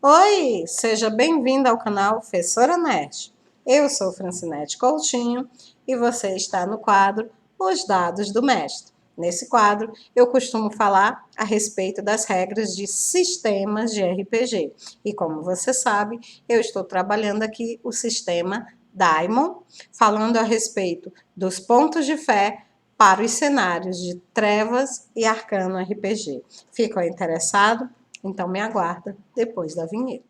Oi, seja bem-vinda ao canal Fessora Nerd. Eu sou Francinete Coutinho e você está no quadro Os Dados do Mestre. Nesse quadro, eu costumo falar a respeito das regras de sistemas de RPG. E como você sabe, eu estou trabalhando aqui o sistema Daimon, falando a respeito dos pontos de fé para os cenários de Trevas e Arcano RPG. Ficou interessado? Então me aguarda depois da vinheta.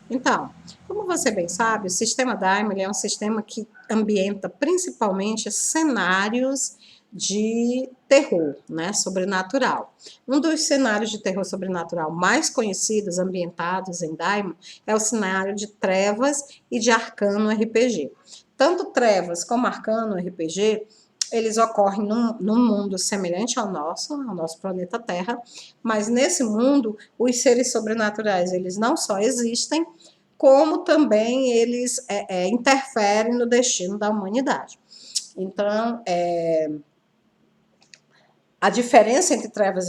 Então, como você bem sabe, o sistema Daimon é um sistema que ambienta principalmente cenários de terror, né, sobrenatural. Um dos cenários de terror sobrenatural mais conhecidos, ambientados em Daimon, é o cenário de Trevas e de Arcano RPG. Tanto Trevas como Arcano RPG, eles ocorrem num mundo semelhante ao nosso planeta Terra, mas nesse mundo, os seres sobrenaturais, eles não só existem, como também eles interferem no destino da humanidade. Então, a diferença entre Trevas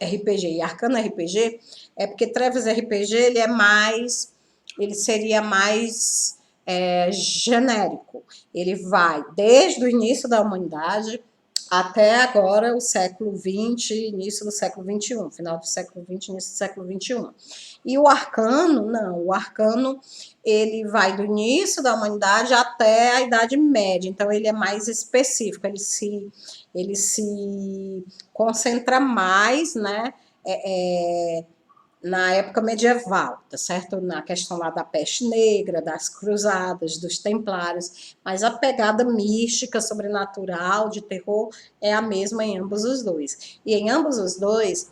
RPG e Arcano RPG é porque Trevas RPG ele seria mais genérico. Ele vai desde o início da humanidade até agora o século XX, início do século XXI, final do século XX, início do século XXI. E o Arcano, não, o Arcano ele vai do início da humanidade até a Idade Média, então ele é mais específico, ele se concentra mais, né, na época medieval, tá certo? Na questão lá da peste negra, das cruzadas, dos templários, mas a pegada mística, sobrenatural, de terror, é a mesma em ambos os dois. E em ambos os dois,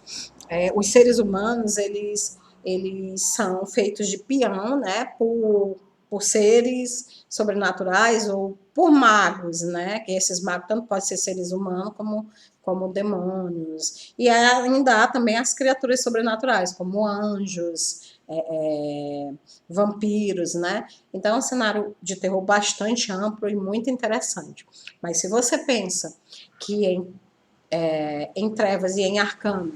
os seres humanos, eles são feitos de peão, né, por seres sobrenaturais ou por magos, né, que esses magos tanto podem ser seres humanos como demônios. E ainda há também as criaturas sobrenaturais, como anjos, vampiros, né? Então é um cenário de terror bastante amplo e muito interessante. Mas se você pensa que em Trevas e em Arcano,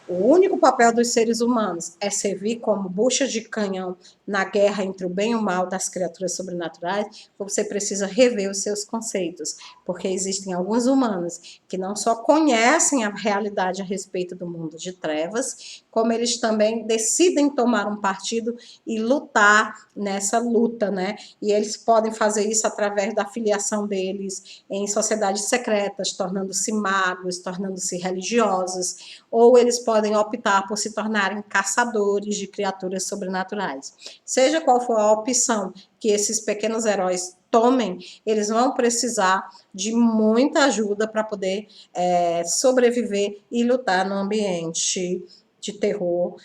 o único papel dos seres humanos é servir como bucha de canhão na guerra entre o bem e o mal das criaturas sobrenaturais, você precisa rever os seus conceitos, porque existem alguns humanos que não só conhecem a realidade a respeito do mundo de trevas, como eles também decidem tomar um partido e lutar nessa luta, né? E eles podem fazer isso através da filiação deles em sociedades secretas, tornando-se magos, tornando-se religiosos, ou eles podem optar por se tornarem caçadores de criaturas sobrenaturais. Seja qual for a opção que esses pequenos heróis tomem, eles vão precisar de muita ajuda para poder sobreviver e lutar no ambiente de terror,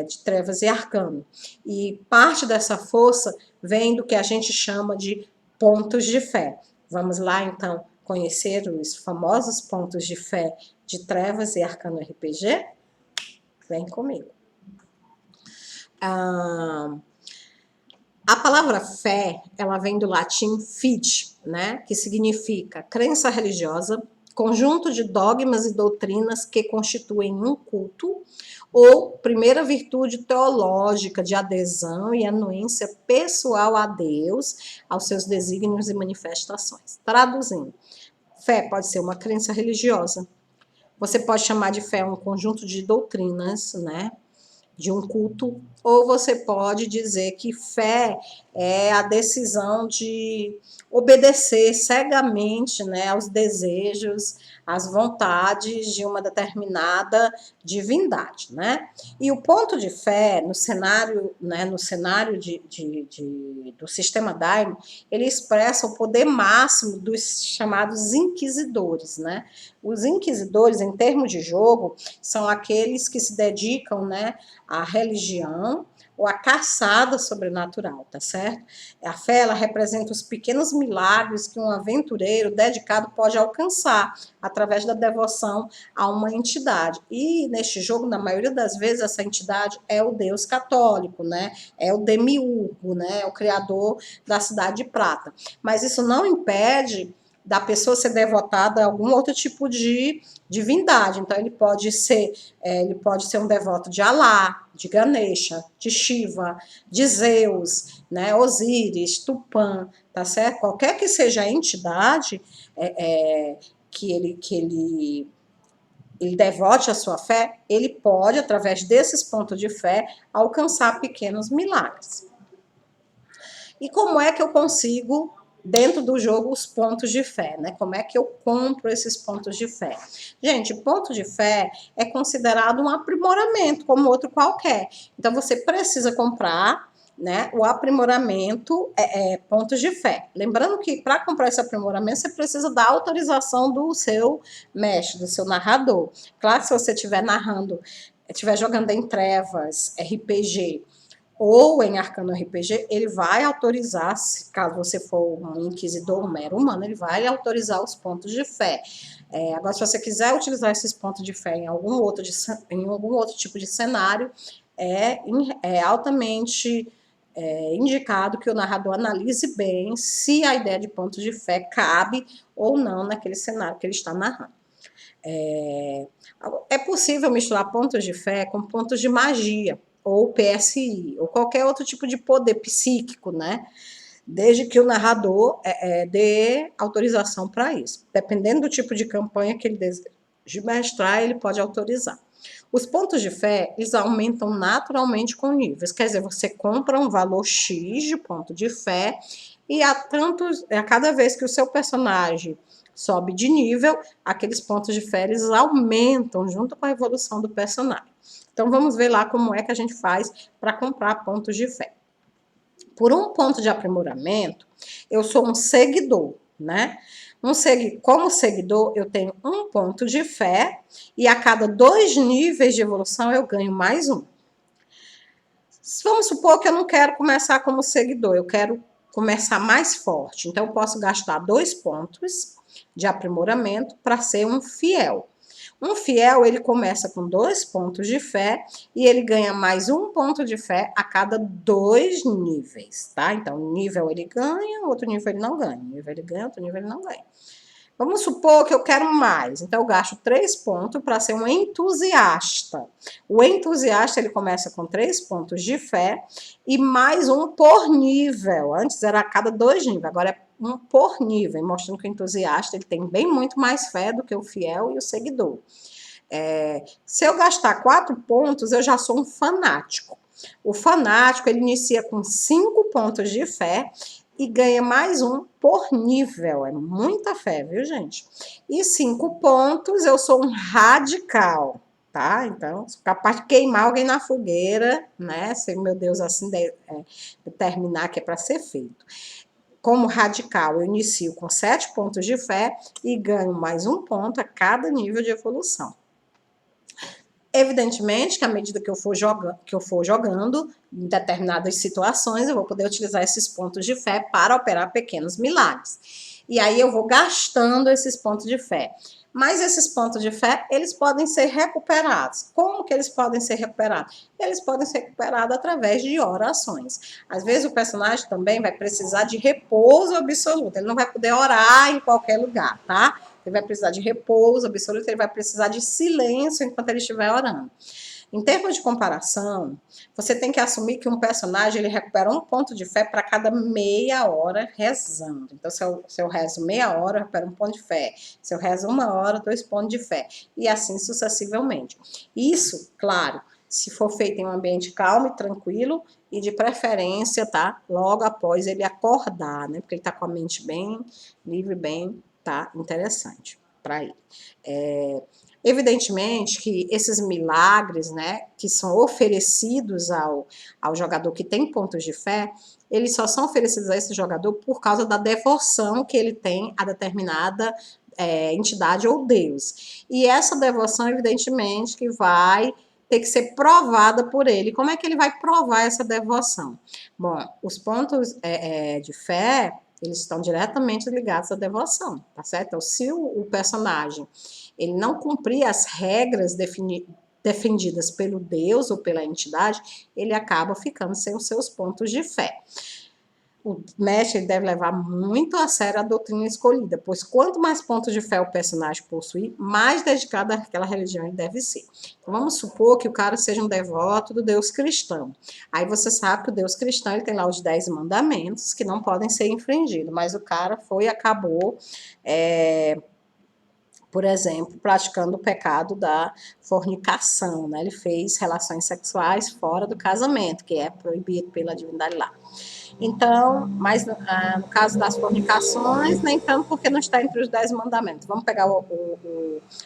de trevas e arcano. E parte dessa força vem do que a gente chama de pontos de fé. Vamos lá, então, conhecer os famosos pontos de fé de Trevas e Arcano RPG? Vem comigo. A palavra fé, ela vem do latim fide, né? Que significa crença religiosa, conjunto de dogmas e doutrinas que constituem um culto, ou primeira virtude teológica de adesão e anuência pessoal a Deus, aos seus desígnios e manifestações. Traduzindo, fé pode ser uma crença religiosa. Você pode chamar de fé um conjunto de doutrinas, né? De um culto, ou você pode dizer que fé é a decisão de obedecer cegamente, né, aos desejos, às vontades de uma determinada divindade, né? E o ponto de fé no cenário, né, do sistema Daimon, ele expressa o poder máximo dos chamados inquisidores, né? Os inquisidores, em termos de jogo, são aqueles que se dedicam, né, à religião ou à caçada sobrenatural, tá certo? A fé, ela representa os pequenos milagres que um aventureiro dedicado pode alcançar através da devoção a uma entidade. E neste jogo, na maioria das vezes, essa entidade é o Deus católico, né? É o demiurgo, né? É o criador da Cidade de Prata. Mas isso não impede da pessoa ser devotada a algum outro tipo de divindade. Então, ele pode ser um devoto de Alá, de Ganesha, de Shiva, de Zeus, né, Osíris, Tupã, tá certo? Qualquer que seja a entidade que ele devote a sua fé, ele pode, através desses pontos de fé, alcançar pequenos milagres. E como é que eu consigo, dentro do jogo, os pontos de fé, né? Como é que eu compro esses pontos de fé? Gente, ponto de fé é considerado um aprimoramento, como outro qualquer. Então, você precisa comprar, né, o aprimoramento pontos de fé. Lembrando que para comprar esse aprimoramento, você precisa da autorização do seu mestre, do seu narrador. Claro que se você estiver narrando, estiver jogando em trevas, RPG, ou em Arcano RPG, ele vai autorizar, caso você for um inquisidor, um mero humano, ele vai autorizar os pontos de fé. Agora, se você quiser utilizar esses pontos de fé em algum outro tipo de cenário, é altamente indicado que o narrador analise bem se a ideia de pontos de fé cabe ou não naquele cenário que ele está narrando. É possível misturar pontos de fé com pontos de magia, ou PSI, ou qualquer outro tipo de poder psíquico, né? Desde que o narrador dê autorização para isso. Dependendo do tipo de campanha que ele deseja mestrar, ele pode autorizar. Os pontos de fé, eles aumentam naturalmente com níveis. Quer dizer, você compra um valor X de ponto de fé e a cada vez que o seu personagem sobe de nível, aqueles pontos de fé eles aumentam junto com a evolução do personagem. Então, vamos ver lá como é que a gente faz para comprar pontos de fé. Por um ponto de aprimoramento, eu sou um seguidor, né? Como seguidor, eu tenho um ponto de fé e a cada 2 níveis de evolução eu ganho mais um. Vamos supor que eu não quero começar como seguidor, eu quero começar mais forte. Então, eu posso gastar 2 pontos de aprimoramento para ser um fiel. Um fiel, ele começa com 2 pontos de fé e ele ganha mais 1 ponto de fé a cada 2 níveis, tá? Então, um nível ele ganha, outro nível ele não ganha. Um nível ele ganha, outro nível ele não ganha. Vamos supor que eu quero mais, então eu gasto 3 pontos para ser um entusiasta. O entusiasta, ele começa com 3 pontos de fé e mais um por nível. Antes era a cada 2 níveis, agora é um por nível, mostrando que o entusiasta ele tem bem muito mais fé do que o fiel e o seguidor. Se eu gastar 4 pontos, eu já sou um fanático. O fanático, ele inicia com 5 pontos de fé e ganha mais um por nível. É muita fé, viu, gente? E 5 pontos, eu sou um radical, tá? Então, sou capaz de queimar alguém na fogueira, né? Se meu Deus assim determinar que é para ser feito. Como radical, eu inicio com 7 pontos de fé e ganho mais 1 ponto a cada nível de evolução. Evidentemente que à medida que eu for jogando em determinadas situações, eu vou poder utilizar esses pontos de fé para operar pequenos milagres. E aí eu vou gastando esses pontos de fé. Mas esses pontos de fé, eles podem ser recuperados. Como que eles podem ser recuperados? Eles podem ser recuperados através de orações. Às vezes o personagem também vai precisar de repouso absoluto. Ele não vai poder orar em qualquer lugar, tá? Ele vai precisar de repouso absoluto, ele vai precisar de silêncio enquanto ele estiver orando. Em termos de comparação, você tem que assumir que um personagem ele recupera 1 ponto de fé para cada meia hora rezando. Então, se eu rezo meia hora, eu recupero 1 ponto de fé. Se eu rezo 1 hora, 2 pontos de fé. E assim sucessivamente. Isso, claro, se for feito em um ambiente calmo e tranquilo e de preferência, tá? Logo após ele acordar, né? Porque ele tá com a mente bem livre, bem, tá? Interessante para ele. Evidentemente que esses milagres, né, que são oferecidos ao jogador que tem pontos de fé, eles só são oferecidos a esse jogador por causa da devoção que ele tem a determinada entidade ou Deus. E essa devoção, evidentemente, que vai ter que ser provada por ele. Como é que ele vai provar essa devoção? Bom, os pontos de fé, eles estão diretamente ligados à devoção, tá certo? Então, se o personagem ele não cumprir as regras defendidas pelo Deus ou pela entidade, ele acaba ficando sem os seus pontos de fé. o mestre deve levar muito a sério a doutrina escolhida, pois quanto mais pontos de fé o personagem possuir, mais dedicado àquela religião ele deve ser. Então, vamos supor que o cara seja um devoto do Deus cristão. Aí você sabe que o Deus cristão ele tem lá os 10 mandamentos que não podem ser infringidos, mas o cara foi e acabou, por exemplo, praticando o pecado da fornicação, né? Ele fez relações sexuais fora do casamento, que é proibido pela divindade lá. Então, mas no caso das fornicações, nem tanto porque não está entre os 10 mandamentos. Vamos pegar o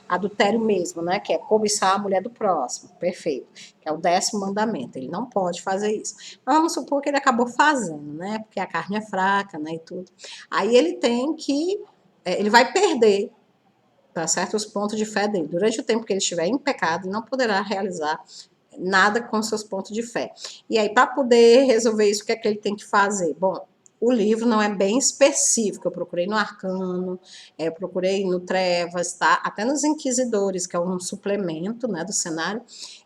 adultério mesmo, né? Que é cobiçar a mulher do próximo. Perfeito. Que é o 10º mandamento. Ele não pode fazer isso. Mas vamos supor que ele acabou fazendo, né? Porque a carne é fraca, né? E tudo. Aí ele tem que. Ele vai perder, tá certo? Os pontos de fé dele. Durante o tempo que ele estiver em pecado, não poderá realizar nada com seus pontos de fé. E aí, para poder resolver isso, o que é que ele tem que fazer? Bom, o livro não é bem específico, eu procurei no Arcano, eu procurei no Trevas, tá? Até nos Inquisidores, que é um suplemento, né, do cenário,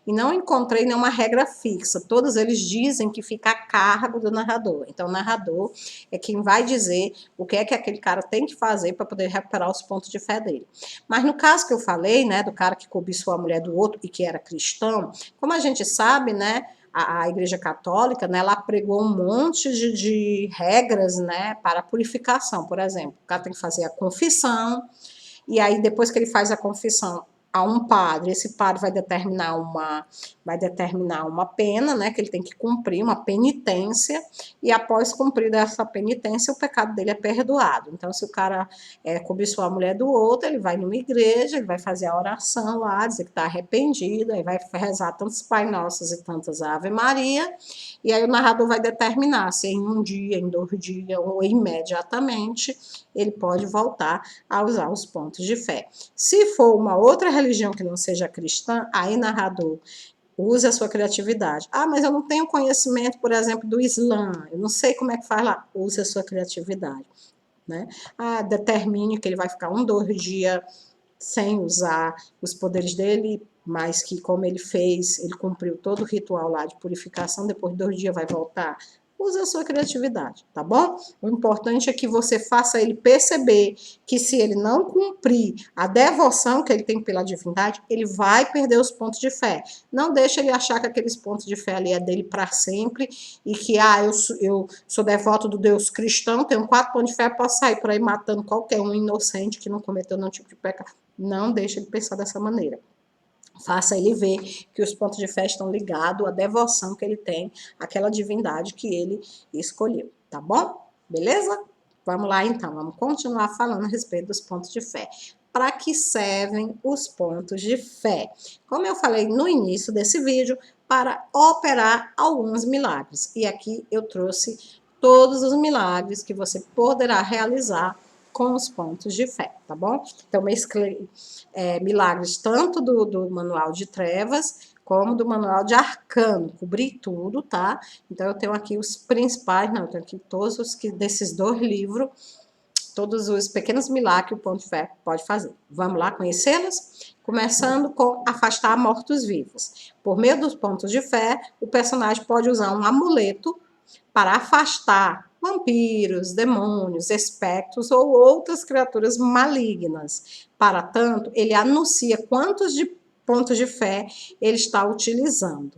e não encontrei nenhuma regra fixa. Todos eles dizem que fica a cargo do narrador. Então, o narrador é quem vai dizer o que é que aquele cara tem que fazer para poder recuperar os pontos de fé dele. Mas no caso que eu falei, né, do cara que cobiçou a mulher do outro e que era cristão, como a gente sabe, né, a Igreja Católica, né, ela pregou um monte de regras, né, para a purificação. Por exemplo, o cara tem que fazer a confissão, e aí depois que ele faz a confissão a um padre, esse padre vai determinar uma pena, né, que ele tem que cumprir, uma penitência, e após cumprir essa penitência, o pecado dele é perdoado. Então, se o cara cobiçou a mulher do outro, ele vai numa igreja, ele vai fazer a oração lá, dizer que está arrependido, aí vai rezar tantos Pai Nossos e tantas Ave Maria, e aí o narrador vai determinar se em um dia, em 2 dias ou imediatamente ele pode voltar a usar os pontos de fé. Se for uma outra religião que não seja cristã, aí narrador use a sua criatividade. Ah, mas eu não tenho conhecimento, por exemplo, do Islã, eu não sei como é que faz lá. Use a sua criatividade, né? Ah, determine que ele vai ficar 1, 2 dias sem usar os poderes dele, mas que como ele fez, ele cumpriu todo o ritual lá de purificação, depois de 2 dias vai voltar. Use a sua criatividade, tá bom? O importante é que você faça ele perceber que se ele não cumprir a devoção que ele tem pela divindade, ele vai perder os pontos de fé. Não deixe ele achar que aqueles pontos de fé ali é dele para sempre e que, eu sou devoto do Deus cristão, tenho 4 pontos de fé, posso sair por aí matando qualquer um inocente que não cometeu nenhum tipo de pecado. Não deixe ele pensar dessa maneira. Faça ele ver que os pontos de fé estão ligados à devoção que ele tem àquela divindade que ele escolheu, tá bom? Beleza? Vamos lá então, vamos continuar falando a respeito dos pontos de fé. Para que servem os pontos de fé? Como eu falei no início desse vídeo, para operar alguns milagres. E aqui eu trouxe todos os milagres que você poderá realizar com os pontos de fé, tá bom? Então, mesclei milagres tanto do manual de trevas como do manual de arcano, cobri tudo, tá? Então, eu tenho aqui os principais, não, eu tenho aqui todos os que desses 2 livros, todos os pequenos milagres que o ponto de fé pode fazer. Vamos lá conhecê-los? Começando com afastar mortos-vivos. Por meio dos pontos de fé, o personagem pode usar um amuleto para afastar vampiros, demônios, espectros ou outras criaturas malignas. Para tanto, ele anuncia quantos de pontos de fé ele está utilizando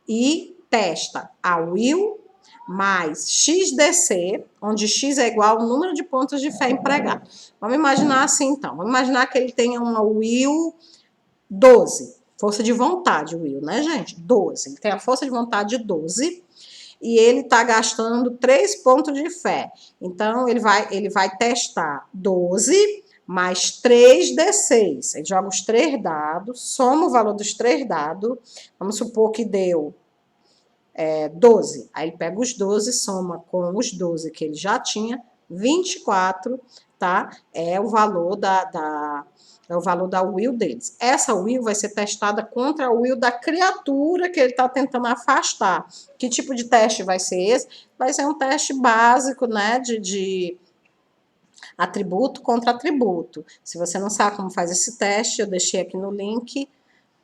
e testa a will mais XDC, onde X é igual ao número de pontos de fé empregado. Vamos imaginar assim, então. Vamos imaginar que ele tenha uma will 12. Força de vontade, will, né, gente? 12. Ele tem a força de vontade de 12 e ele está gastando 3 pontos de fé. Então, ele vai testar 12 mais 3d6. Ele joga os 3 dados, soma o valor dos 3 dados. Vamos supor que deu 12. Aí ele pega os 12, soma com os 12 que ele já tinha, 24, tá? É o valor é o valor da will deles. Essa will vai ser testada contra a will da criatura que ele está tentando afastar. Que tipo de teste vai ser esse? Vai ser um teste básico, né, de atributo contra atributo. Se você não sabe como faz esse teste, eu deixei aqui no link,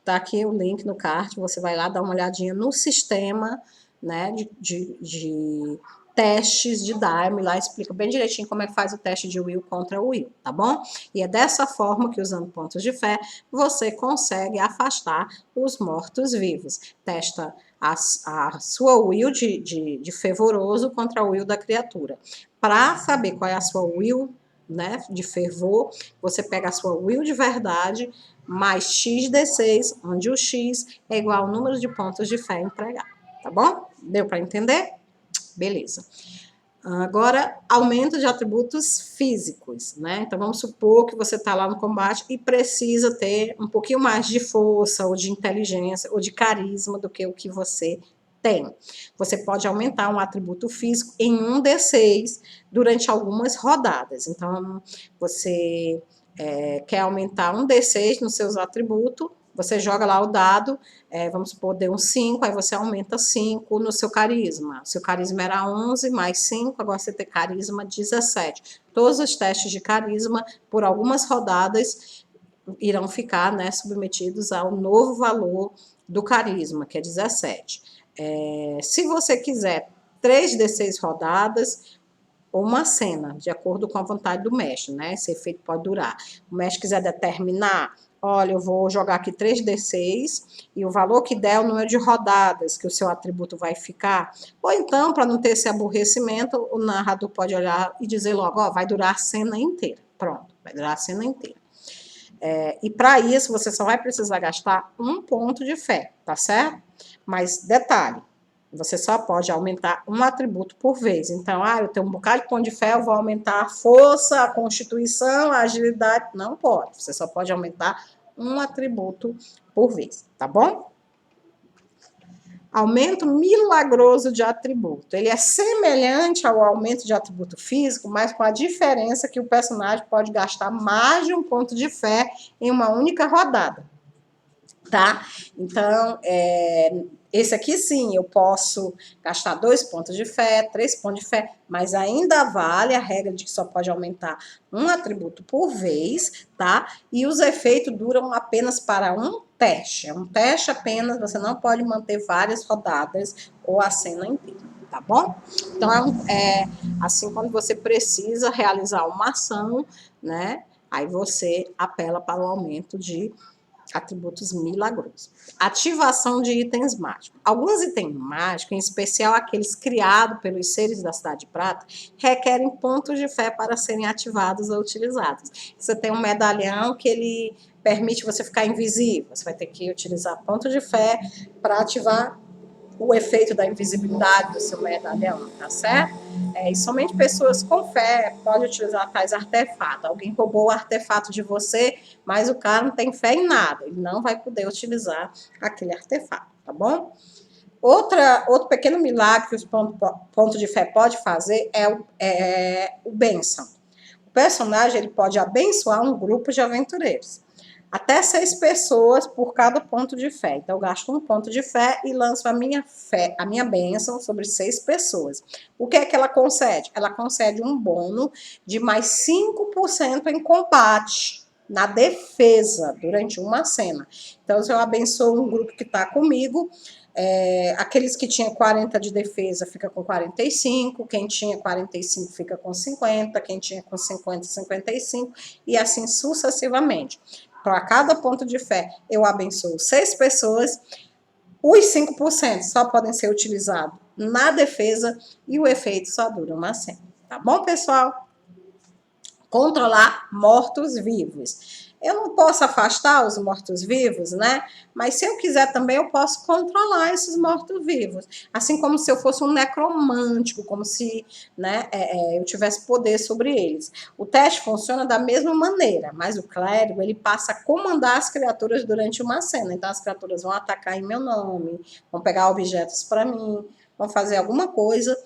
tá aqui o link no card, você vai lá dar uma olhadinha no sistema, né, de testes de Dharma, lá explica bem direitinho como é que faz o teste de will contra o will, tá bom? E é dessa forma que, usando pontos de fé, você consegue afastar os mortos-vivos. Testa a sua will de fervoroso contra a will da criatura. Para saber qual é a sua will, né, de fervor, você pega a sua will de verdade mais xd6, onde o x é igual ao número de pontos de fé empregado, tá bom? Deu para entender? Beleza. Agora, aumento de atributos físicos, né? Então, vamos supor que você está lá no combate e precisa ter um pouquinho mais de força, ou de inteligência, ou de carisma do que o que você tem. Você pode aumentar um atributo físico em um D6 durante algumas rodadas. Então, você quer aumentar um D6 nos seus atributos, você joga lá o dado, vamos supor, deu um 5, aí você aumenta 5 no seu carisma. Seu carisma era 11, mais 5, agora você tem carisma 17. Todos os testes de carisma, por algumas rodadas, irão ficar, né, submetidos ao novo valor do carisma, que é 17. Se você quiser 3d6 rodadas, ou uma cena, de acordo com a vontade do mestre, né? Esse efeito pode durar. O mestre quiser determinar, olha, eu vou jogar aqui 3d6 e o valor que der é o número de rodadas que o seu atributo vai ficar. Ou então, para não ter esse aborrecimento, o narrador pode olhar e dizer logo, ó, vai durar a cena inteira. Pronto, vai durar a cena inteira. E para isso, você só vai precisar gastar um ponto de fé, tá certo? Mas, detalhe, você só pode aumentar um atributo por vez. Então, eu tenho um bocado de ponto de fé, eu vou aumentar a força, a constituição, a agilidade. Não pode. Você só pode aumentar um atributo por vez, tá bom? Aumento milagroso de atributo. Ele é semelhante ao aumento de atributo físico, mas com a diferença que o personagem pode gastar mais de um ponto de fé em uma única rodada, tá? Então, esse aqui sim, eu posso gastar 2 pontos de fé, 3 pontos de fé, mas ainda vale a regra de que só pode aumentar um atributo por vez, tá? E os efeitos duram apenas para um teste. É um teste apenas, você não pode manter várias rodadas ou a cena inteira, tá bom? Então, assim, quando você precisa realizar uma ação, né? Aí você apela para o aumento de atributos milagrosos. Ativação de itens mágicos. Alguns itens mágicos, em especial aqueles criados pelos seres da Cidade de Prata, requerem pontos de fé para serem ativados ou utilizados. Você tem um medalhão que ele permite você ficar invisível. Você vai ter que utilizar ponto de fé para ativar o efeito da invisibilidade do seu medalhão, tá certo? E somente pessoas com fé podem utilizar tais artefatos. Alguém roubou o artefato de você, mas o cara não tem fé em nada, ele não vai poder utilizar aquele artefato, tá bom? Outro pequeno milagre que os pontos de fé pode fazer é o bênção. O personagem ele pode abençoar um grupo de aventureiros. Até 6 pessoas por cada ponto de fé. Então, eu gasto um ponto de fé e lanço a minha bênção sobre 6 pessoas. O que é que ela concede? Ela concede um bônus de mais 5% em combate, na defesa, durante uma cena. Então, se eu abençoo um grupo que está comigo, aqueles que tinham 40 de defesa fica com 45, quem tinha 45 fica com 50, quem tinha com 50, 55, e assim sucessivamente. Para cada ponto de fé, eu abençoo 6 pessoas, os 5% só podem ser utilizados na defesa e o efeito só dura uma cena. Tá bom, pessoal? Controlar mortos-vivos. Eu não posso afastar os mortos-vivos, né? Mas se eu quiser também, eu posso controlar esses mortos-vivos. Assim como se eu fosse um necromântico, como se, né, eu tivesse poder sobre eles. O teste funciona da mesma maneira, mas o clérigo, ele passa a comandar as criaturas durante uma cena. Então, as criaturas vão atacar em meu nome, vão pegar objetos para mim, vão fazer alguma coisa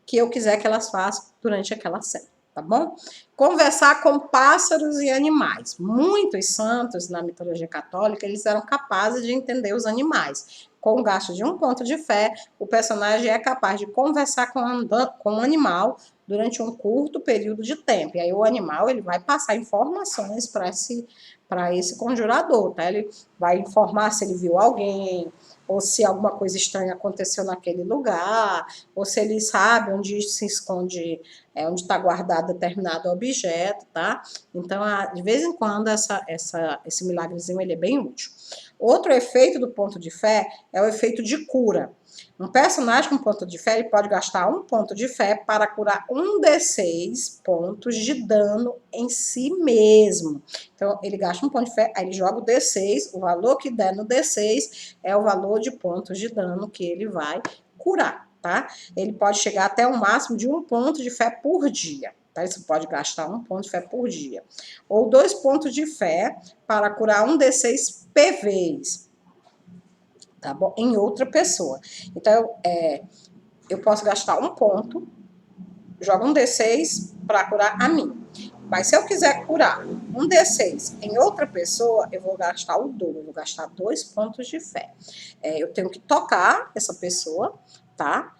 que eu quiser que elas façam durante aquela cena. Tá bom? Conversar com pássaros e animais. Muitos santos na mitologia católica, eles eram capazes de entender os animais. Com o gasto de um ponto de fé, o personagem é capaz de conversar com um animal durante um curto período de tempo. E aí o animal ele vai passar informações para esse conjurador, tá? Ele vai informar se ele viu alguém, ou se alguma coisa estranha aconteceu naquele lugar, ou se ele sabe onde se esconde, onde está guardado determinado objeto, tá? Então, de vez em quando, esse milagrezinho ele é bem útil. Outro efeito do ponto de fé é o efeito de cura. Um personagem com ponto de fé ele pode gastar um ponto de fé para curar um D6 pontos de dano em si mesmo. Então, ele gasta um ponto de fé, aí ele joga o D6, o valor que der no D6 é o valor de pontos de dano que ele vai curar, tá? Ele pode chegar até o máximo de um ponto de fé por dia. Tá? Você pode gastar um ponto de fé por dia. Ou 2 pontos de fé para curar um D6 PVs. Tá bom? Em outra pessoa. Então, eu posso gastar um ponto, jogo um D6 para curar a mim. Mas se eu quiser curar um D6 em outra pessoa, eu vou gastar o dobro, eu vou gastar 2 pontos de fé. Eu tenho que tocar essa pessoa, tá?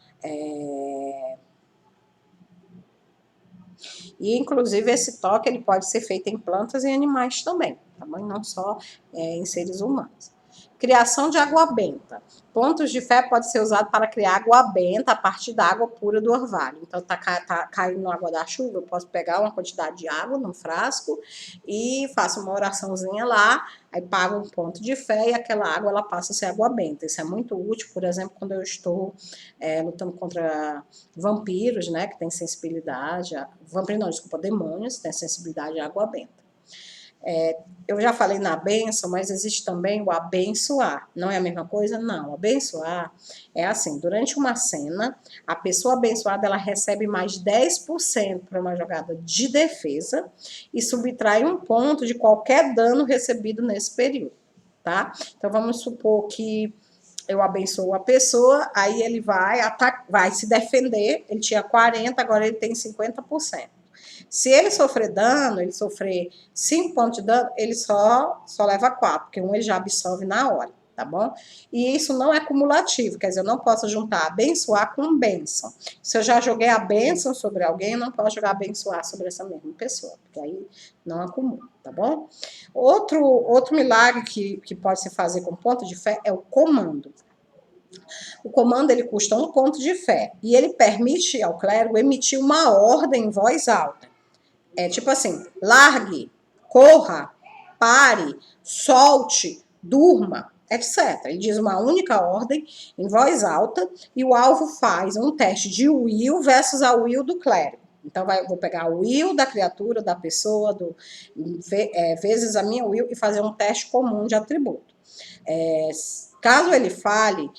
E, inclusive, esse toque ele pode ser feito em plantas e animais também, tá bom? Não só em seres humanos. Criação de água benta. Pontos de fé pode ser usado para criar água benta a partir da água pura do orvalho. Então, tá caindo água da chuva, eu posso pegar uma quantidade de água num frasco e faço uma oraçãozinha lá, aí pago um ponto de fé e aquela água ela passa a ser água benta. Isso é muito útil, por exemplo, quando eu estou lutando contra vampiros, né, que tem sensibilidade, vampiros não, desculpa, demônios, que tem sensibilidade à água benta. Eu já falei na bênção, mas existe também o abençoar. Não é a mesma coisa? Não. Abençoar é assim, durante uma cena, a pessoa abençoada ela recebe mais 10% para uma jogada de defesa e subtrai um ponto de qualquer dano recebido nesse período, tá? Então, vamos supor que eu abençoo a pessoa, aí ele vai se defender, ele tinha 40%, agora ele tem 50%. Se ele sofrer dano, ele sofrer 5 pontos de dano, ele só leva 4, porque um ele já absorve na hora, tá bom? E isso não é cumulativo, quer dizer, eu não posso juntar abençoar com bênção. Se eu já joguei a bênção sobre alguém, eu não posso jogar abençoar sobre essa mesma pessoa, porque aí não acumula, tá bom? Outro milagre que pode se fazer com ponto de fé é o comando. O comando ele custa 1 ponto de fé e ele permite ao clérigo emitir uma ordem em voz alta. Tipo assim, largue, corra, pare, solte, durma, etc. Ele diz uma única ordem em voz alta e o alvo faz um teste de will versus a will do clérigo. Então, vou pegar o will da criatura, da pessoa, vezes a minha will e fazer um teste comum de atributo. Caso ele fale,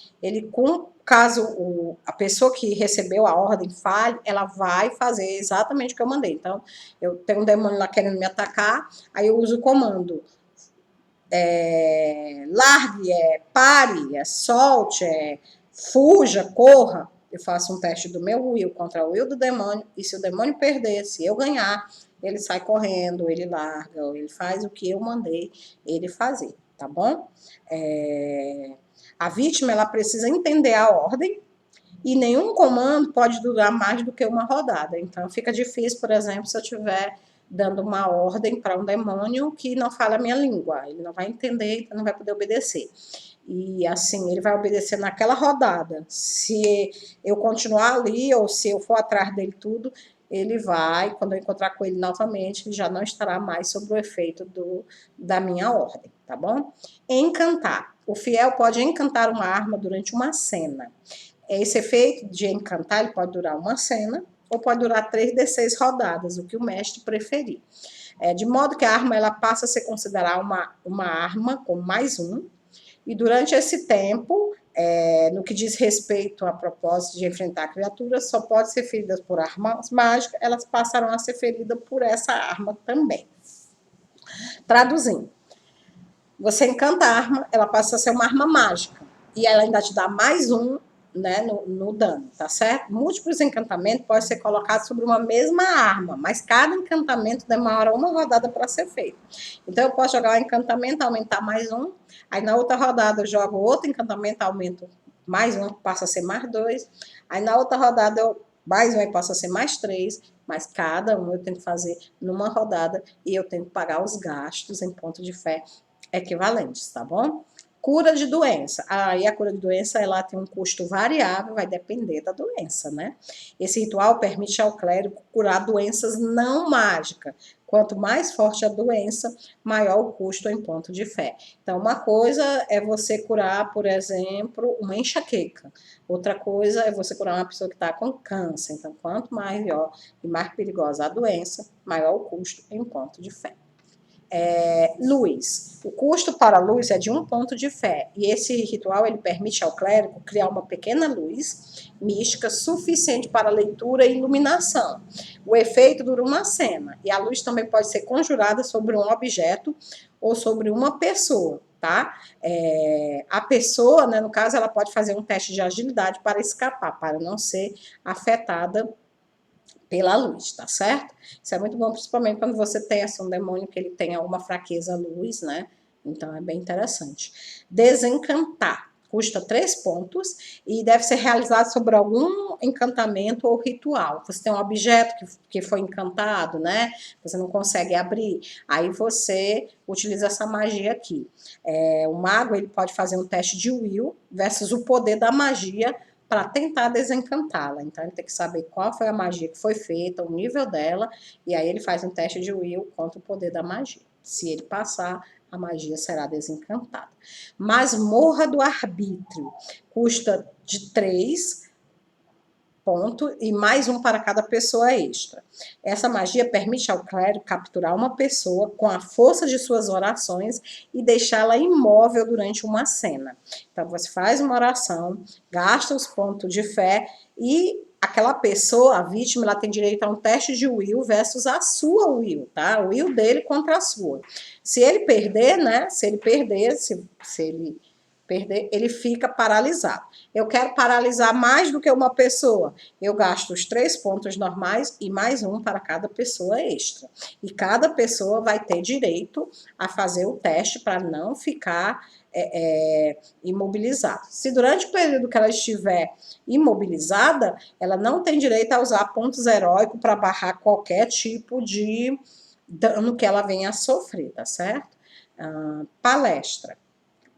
caso a pessoa que recebeu a ordem fale, ela vai fazer exatamente o que eu mandei. Então, eu tenho um demônio lá querendo me atacar, aí eu uso o comando. Largue, pare, solte, fuja, corra. Eu faço um teste do meu will contra o will do demônio, e se o demônio perder, se eu ganhar, ele sai correndo, ele larga, ele faz o que eu mandei ele fazer, tá bom? A vítima ela precisa entender a ordem e nenhum comando pode durar mais do que uma rodada. Então, fica difícil, por exemplo, se eu estiver dando uma ordem para um demônio que não fala a minha língua. Ele não vai entender, então não vai poder obedecer. E assim, ele vai obedecer naquela rodada. Se eu continuar ali ou se eu for atrás dele tudo, ele vai, quando eu encontrar com ele novamente, ele já não estará mais sob o efeito da minha ordem, tá bom? Encantar. O fiel pode encantar uma arma durante uma cena. Esse efeito de encantar ele pode durar uma cena ou pode durar 3d6 rodadas, o que o mestre preferir. De modo que a arma ela passa a ser considerada uma arma com mais um, e durante esse tempo, no que diz respeito a propósito de enfrentar criaturas, só pode ser feridas por armas mágicas, elas passarão a ser feridas por essa arma também. Traduzindo, você encanta a arma, ela passa a ser uma arma mágica, e ela ainda te dá mais um, né, no dano, tá certo? Múltiplos encantamentos podem ser colocados sobre uma mesma arma, mas cada encantamento demora uma rodada para ser feito. Então, eu posso jogar o encantamento, aumentar mais um, aí na outra rodada eu jogo outro encantamento, aumento mais um, passa a ser mais 2, aí na outra rodada eu mais um aí passa a ser mais 3, mas cada um eu tenho que fazer numa rodada e eu tenho que pagar os gastos em ponto de fé equivalentes, tá bom? Cura de doença. Aí a cura de doença, ela tem um custo variável, vai depender da doença, né? Esse ritual permite ao clérigo curar doenças não mágicas. Quanto mais forte a doença, maior o custo em ponto de fé. Então, uma coisa é você curar, por exemplo, uma enxaqueca. Outra coisa é você curar uma pessoa que está com câncer. Então, quanto maior e mais perigosa a doença, maior o custo em ponto de fé. Luz. O custo para a luz é de 1 ponto de fé. E esse ritual ele permite ao clérigo criar uma pequena luz mística suficiente para leitura e iluminação. O efeito dura uma cena. E a luz também pode ser conjurada sobre um objeto ou sobre uma pessoa, tá? A pessoa, né, no caso, ela pode fazer um teste de agilidade para escapar, para não ser afetada pela luz, tá certo? Isso é muito bom, principalmente quando você tem um demônio que ele tem alguma fraqueza à luz, né? Então é bem interessante. Desencantar. Custa 3 pontos e deve ser realizado sobre algum encantamento ou ritual. Você tem um objeto que foi encantado, né? Você não consegue abrir. Aí você utiliza essa magia aqui. O mago ele pode fazer um teste de will versus o poder da magia para tentar desencantá-la. Então, ele tem que saber qual foi a magia que foi feita, o nível dela, e aí ele faz um teste de will contra o poder da magia. Se ele passar, a magia será desencantada. Masmorra do arbítrio. Custa de 3 ponto e mais um para cada pessoa extra. Essa magia permite ao clérigo capturar uma pessoa com a força de suas orações e deixá-la imóvel durante uma cena. Então, você faz uma oração, gasta os pontos de fé e aquela pessoa, a vítima, ela tem direito a um teste de will versus a sua will, tá? O will dele contra a sua. Se ele perder, né? Se ele perder, ele fica paralisado. Eu quero paralisar mais do que uma pessoa. Eu gasto os 3 pontos normais e mais um para cada pessoa extra. E cada pessoa vai ter direito a fazer o teste para não ficar imobilizada. Se durante o período que ela estiver imobilizada, ela não tem direito a usar pontos heróicos para barrar qualquer tipo de dano que ela venha a sofrer, tá certo? Palestra.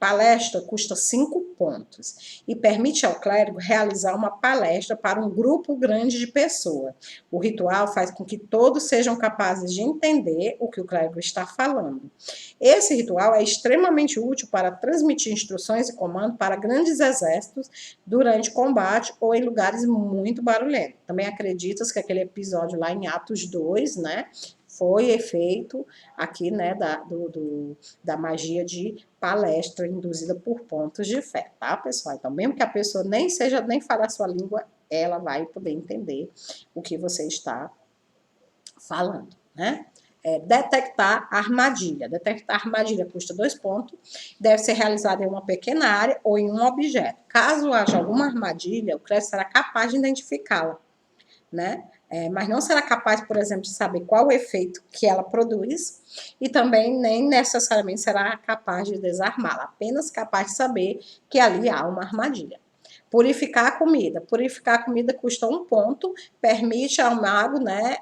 Palestra custa 5 pontos e permite ao clérigo realizar uma palestra para um grupo grande de pessoas. O ritual faz com que todos sejam capazes de entender o que o clérigo está falando. Esse ritual é extremamente útil para transmitir instruções e comandos para grandes exércitos durante combate ou em lugares muito barulhentos. Também acredita-se que aquele episódio lá em Atos 2, né, foi efeito aqui, né, da magia de palestra induzida por pontos de fé, tá, pessoal? Então, mesmo que a pessoa nem fale a sua língua, ela vai poder entender o que você está falando, né? Detectar armadilha. Detectar armadilha custa 2 pontos, deve ser realizado em uma pequena área ou em um objeto. Caso haja alguma armadilha, o clérigo será capaz de identificá-la, né? Mas não será capaz, por exemplo, de saber qual o efeito que ela produz e também nem necessariamente será capaz de desarmá-la, apenas capaz de saber que ali há uma armadilha. Purificar a comida. Purificar a comida custa 1 ponto, permite ao mago, né,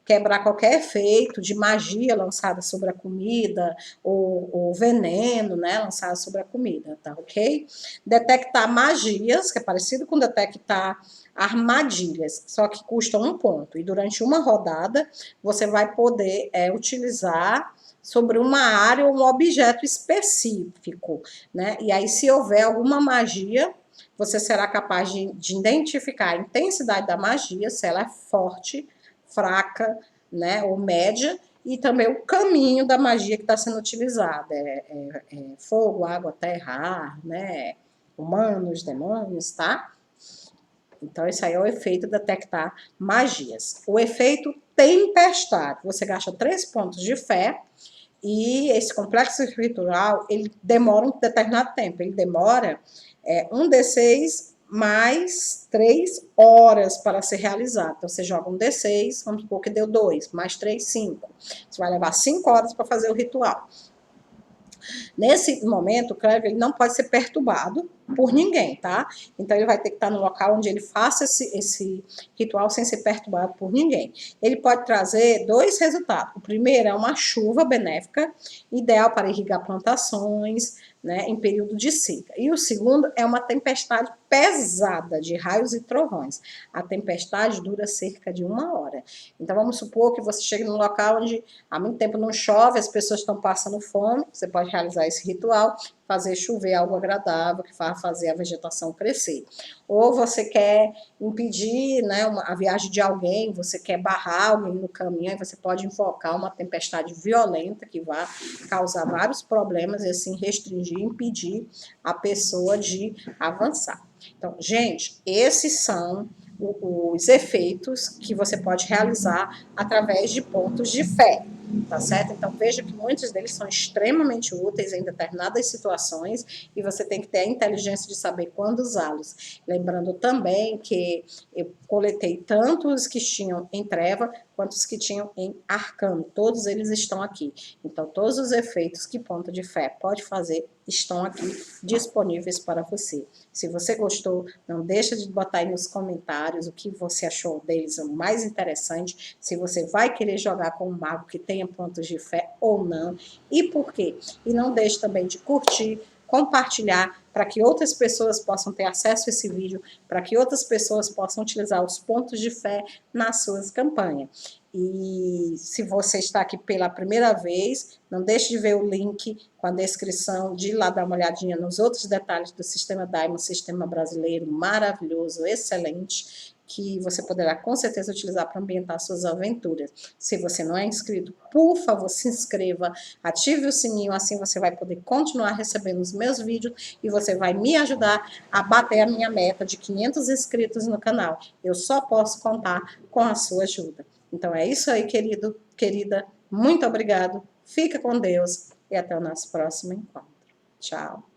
quebrar qualquer efeito de magia lançada sobre a comida ou veneno, né, lançado sobre a comida, tá ok? Detectar magias, que é parecido com detectar armadilhas, só que custam 1 ponto. E durante uma rodada, você vai poder utilizar sobre uma área ou um objeto específico, né? E aí, se houver alguma magia, você será capaz de identificar a intensidade da magia, se ela é forte, fraca, né, ou média, e também o caminho da magia que está sendo utilizada. Fogo, água, terra, ar, né, humanos, demônios, tá? Então, esse aí é o efeito detectar magias. O efeito tempestade. Você gasta 3 pontos de fé e esse complexo ritual, ele demora um determinado tempo. Ele demora 1d6 mais 3 horas para ser realizado. Então, você joga um D6, vamos supor que deu 2, mais 3, 5. Você vai levar 5 horas para fazer o ritual. Nesse momento, o clérigo ele não pode ser perturbado por ninguém, tá? Então ele vai ter que estar no local onde ele faça esse ritual sem ser perturbado por ninguém. Ele pode trazer dois resultados. O primeiro é uma chuva benéfica, ideal para irrigar plantações, né, em período de seca. E o segundo é uma tempestade pesada de raios e trovões. A tempestade dura cerca de 1 hora. Então vamos supor que você chegue num local onde há muito tempo não chove, as pessoas estão passando fome, você pode realizar esse ritual, fazer chover algo agradável, que vai fazer a vegetação crescer. Ou você quer impedir, né, a viagem de alguém, você quer barrar alguém no caminho, aí você pode invocar uma tempestade violenta que vai causar vários problemas e assim restringir, impedir a pessoa de avançar. Então, gente, esses são os efeitos que você pode realizar através de pontos de fé, tá certo? Então veja que muitos deles são extremamente úteis em determinadas situações e você tem que ter a inteligência de saber quando usá-los. Lembrando também que eu coletei tanto os que tinham em treva quanto os que tinham em arcano, todos eles estão aqui. Então todos os efeitos que ponto de fé pode fazer estão aqui disponíveis para você. Se você gostou, não deixa de botar aí nos comentários o que você achou deles o mais interessante, se você vai querer jogar com um mago que tenha pontos de fé ou não, e por quê. E não deixe também de curtir, compartilhar, para que outras pessoas possam ter acesso a esse vídeo, para que outras pessoas possam utilizar os pontos de fé nas suas campanhas. E se você está aqui pela primeira vez, não deixe de ver o link com a descrição, de ir lá dar uma olhadinha nos outros detalhes do Sistema Daimon, sistema brasileiro maravilhoso, excelente, que você poderá com certeza utilizar para ambientar suas aventuras. Se você não é inscrito, por favor, se inscreva, ative o sininho, assim você vai poder continuar recebendo os meus vídeos e você vai me ajudar a bater a minha meta de 500 inscritos no canal. Eu só posso contar com a sua ajuda. Então é isso aí, querido, querida. Muito obrigado. Fica com Deus e até o nosso próximo encontro. Tchau.